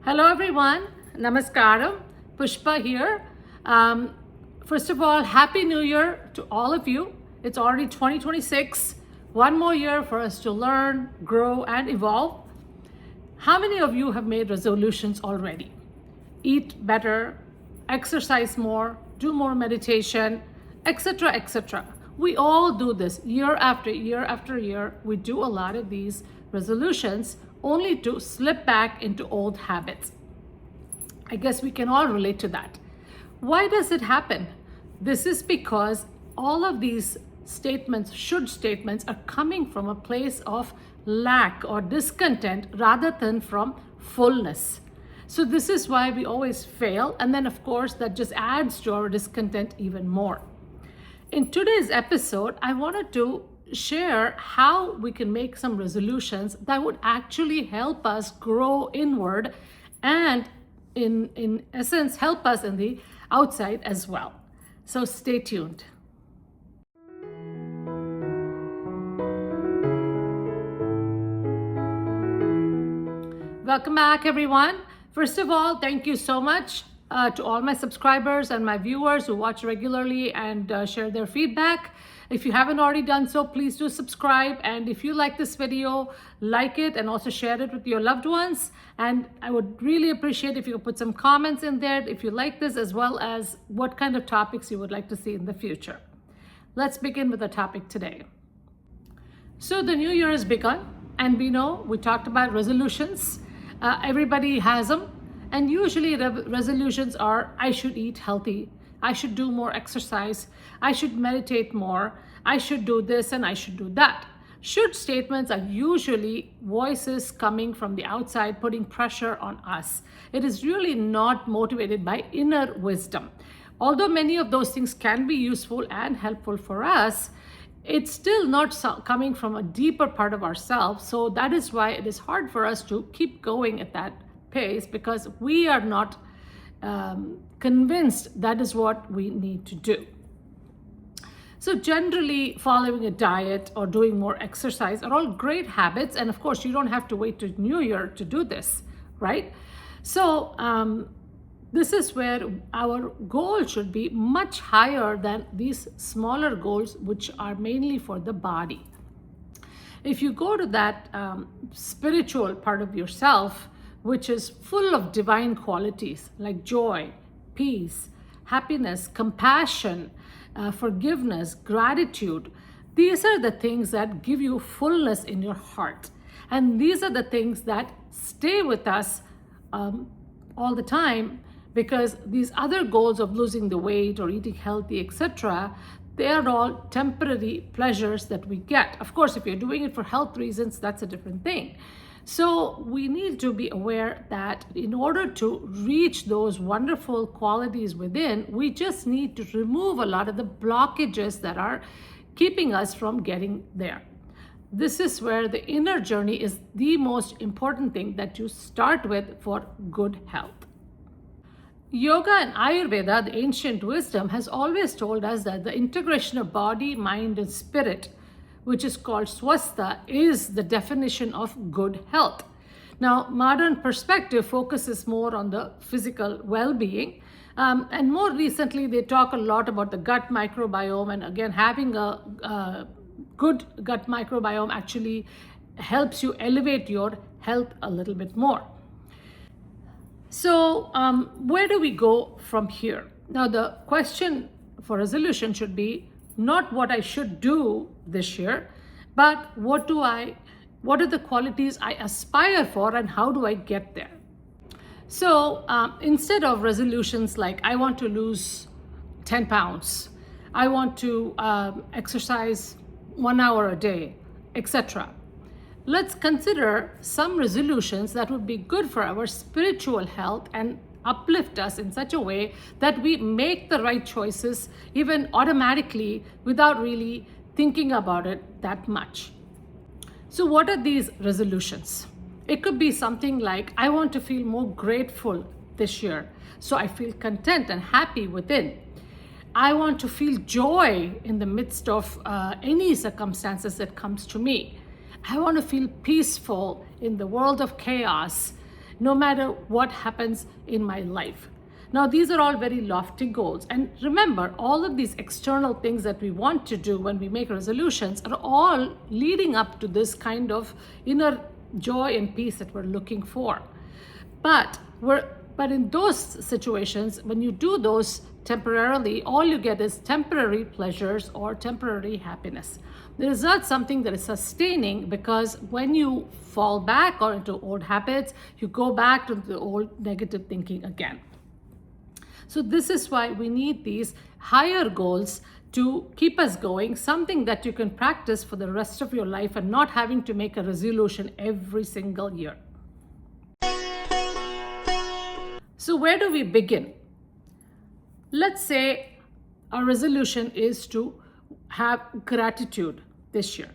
Hello everyone, Namaskaram, Pushpa here. First of all, Happy New Year to all of you. It's already 2026, one more year for us to learn, grow, and evolve. How many of you have made resolutions already? Eat better, exercise more, do more meditation, etc., etc. We all do this year after year after year. We do a lot of these resolutions only to slip back into old habits. I guess we can all relate to that. Why does it happen? This is because all of these statements, should statements, are coming from a place of lack or discontent rather than from fullness. So this is why we always fail. And then of course, that just adds to our discontent even more. In today's episode, I wanted to share how we can make some resolutions that would actually help us grow inward and in essence help us in the outside as well. So stay tuned. Welcome back, everyone. First of all, thank you so much to all my subscribers and my viewers who watch regularly and share their feedback. If you haven't already done so, please do subscribe. And if you like this video, like it and also share it with your loved ones. And I would really appreciate if you could put some comments in there if you like this, as well as what kind of topics you would like to see in the future. Let's begin with the topic today. So the new year has begun, and we talked about resolutions. Everybody has them. And usually resolutions are, I should eat healthy, I should do more exercise, I should meditate more, I should do this and I should do that. Should statements are usually voices coming from the outside putting pressure on us. It is really not motivated by inner wisdom. Although many of those things can be useful and helpful for us, it's still not coming from a deeper part of ourselves. So that is why it is hard for us to keep going at that pace, because we are not convinced that is what we need to do. So generally, following a diet or doing more exercise are all great habits. And of course, you don't have to wait to New Year to do this, right? So this is where our goal should be much higher than these smaller goals, which are mainly for the body. If you go to that spiritual part of yourself, which is full of divine qualities like joy, peace, happiness, compassion, forgiveness, gratitude. These are the things that give you fullness in your heart. And these are the things that stay with us all the time, because these other goals of losing the weight or eating healthy, etc., they are all temporary pleasures that we get. Of course, if you're doing it for health reasons, that's a different thing. So we need to be aware that in order to reach those wonderful qualities within, we just need to remove a lot of the blockages that are keeping us from getting there. This is where the inner journey is the most important thing that you start with for good health. Yoga and Ayurveda, the ancient wisdom, has always told us that the integration of body, mind, and spirit, which is called swastha, is the definition of good health. Now, modern perspective focuses more on the physical well-being. And more recently, they talk a lot about the gut microbiome. And again, having a good gut microbiome actually helps you elevate your health a little bit more. So where do we go from here? Now, the question for resolution should be not what I should do this year, but what are the qualities I aspire for and how do I get there? So instead of resolutions like I want to lose 10 pounds, I want to exercise 1 hour a day, etc., let's consider some resolutions that would be good for our spiritual health and uplift us in such a way that we make the right choices even automatically without really thinking about it that much. So what are these resolutions? It could be something like, I want to feel more grateful this year, so I feel content and happy within. I want to feel joy in the midst of any circumstances that comes to me. I want to feel peaceful in the world of chaos. no matter what happens in my life. Now, these are all very lofty goals. And remember, all of these external things that we want to do when we make resolutions are all leading up to this kind of inner joy and peace that we're looking for. But in those situations, when you do those temporarily, all you get is temporary pleasures or temporary happiness. There is not something that is sustaining, because when you fall back or into old habits, you go back to the old negative thinking again. So this is why we need these higher goals to keep us going, something that you can practice for the rest of your life and not having to make a resolution every single year. So where do we begin? Let's say our resolution is to have gratitude this year.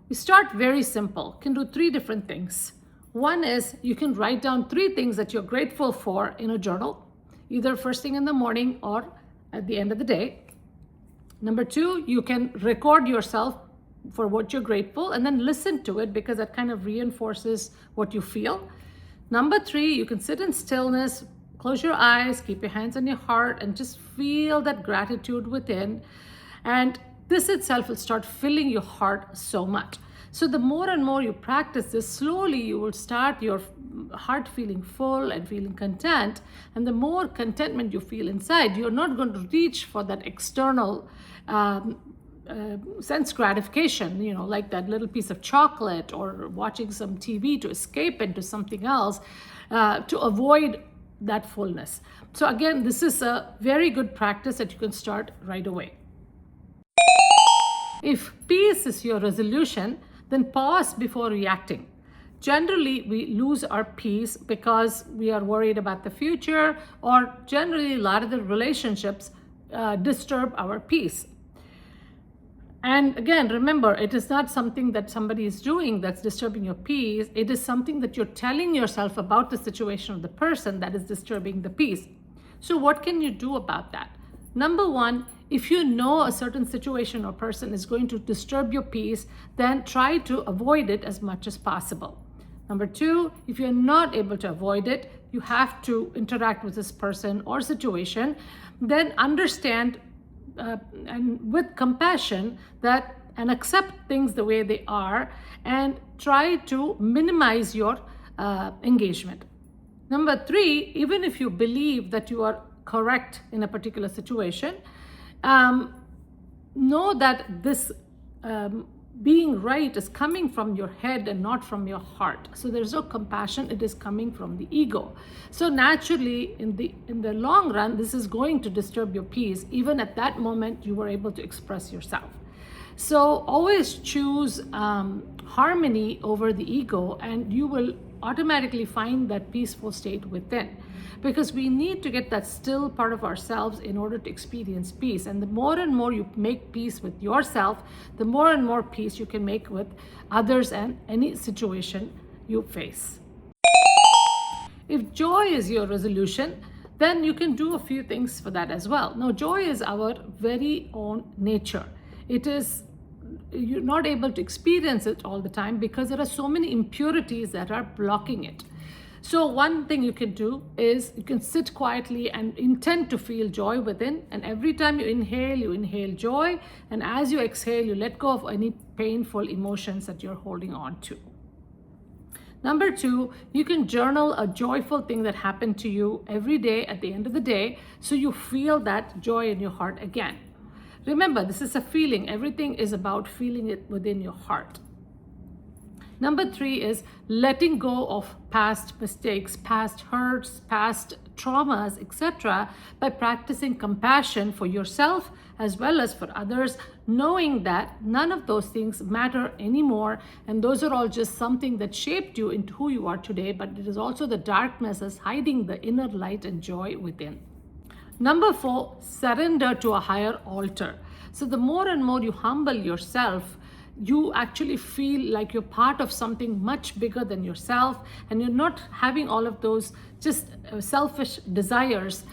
We start very simple. You can do 3 different things. One is you can write down 3 things that you're grateful for in a journal, either first thing in the morning or at the end of the day. Number 2, you can record yourself for what you're grateful and then listen to it, because that kind of reinforces what you feel. Number 3, you can sit in stillness, close your eyes, keep your hands on your heart, and just feel that gratitude within. And this itself will start filling your heart so much. So the more and more you practice this, slowly you will start your heart feeling full and feeling content. And the more contentment you feel inside, you're not going to reach for that external sense gratification, like that little piece of chocolate or watching some TV to escape into something else, to avoid that fullness. So again, this is a very good practice that you can start right away. If peace is your resolution, then pause before reacting. Generally, we lose our peace because we are worried about the future, or generally a lot of the relationships disturb our peace. And again, remember, it is not something that somebody is doing that's disturbing your peace. It is something that you're telling yourself about the situation of the person that is disturbing the peace. So what can you do about that? Number 1, if you know a certain situation or person is going to disturb your peace, then try to avoid it as much as possible. Number 2, if you're not able to avoid it, you have to interact with this person or situation, then understand and with compassion and accept things the way they are, and try to minimize your engagement. Number 3, even if you believe that you are correct in a particular situation, know that this being right is coming from your head and not from your heart. So there's no compassion, it is coming from the ego. So naturally, in the long run, this is going to disturb your peace. Even at that moment, you were able to express yourself. So always choose harmony over the ego, and you will automatically find that peaceful state within. Because we need to get that still part of ourselves in order to experience peace. And the more and more you make peace with yourself, the more and more peace you can make with others and any situation you face. If joy is your resolution, then you can do a few things for that as well. Now, joy is our very own nature. You're not able to experience it all the time because there are so many impurities that are blocking it. So one thing you can do is you can sit quietly and intend to feel joy within. And every time you inhale joy. And as you exhale, you let go of any painful emotions that you're holding on to. Number 2, you can journal a joyful thing that happened to you every day at the end of the day, so you feel that joy in your heart again. Remember, this is a feeling. Everything is about feeling it within your heart. Number 3 is letting go of past mistakes, past hurts, past traumas, etc., by practicing compassion for yourself as well as for others, knowing that none of those things matter anymore, and those are all just something that shaped you into who you are today, but it is also the darkness that's hiding the inner light and joy within. Number 4, surrender to a higher altar. So the more and more you humble yourself, you actually feel like you're part of something much bigger than yourself, and you're not having all of those just selfish desires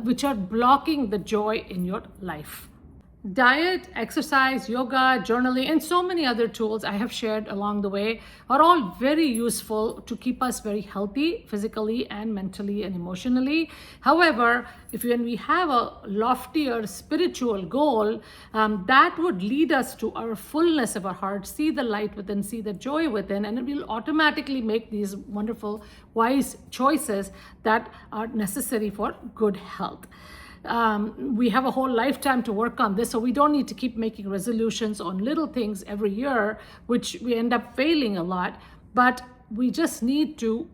which are blocking the joy in your life. Diet, exercise, yoga, journaling, and so many other tools I have shared along the way are all very useful to keep us very healthy physically and mentally and emotionally. However, when we have a loftier spiritual goal, that would lead us to our fullness of our heart, see the light within, see the joy within, and it will automatically make these wonderful, wise choices that are necessary for good health. We have a whole lifetime to work on this, so we don't need to keep making resolutions on little things every year, which we end up failing a lot. But we just need to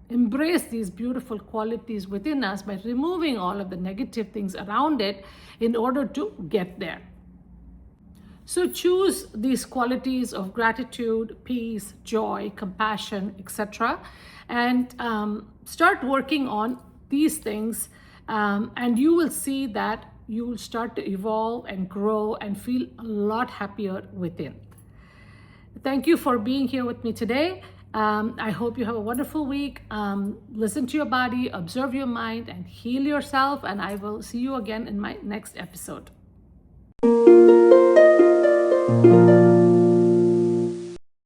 embrace these beautiful qualities within us by removing all of the negative things around it in order to get there. So choose these qualities of gratitude, peace, joy, compassion, etc., and start working on these things, and you will see that you will start to evolve and grow and feel a lot happier within. Thank you for being here with me today. I hope you have a wonderful week. Listen to your body, observe your mind, and heal yourself. And I will see you again in my next episode.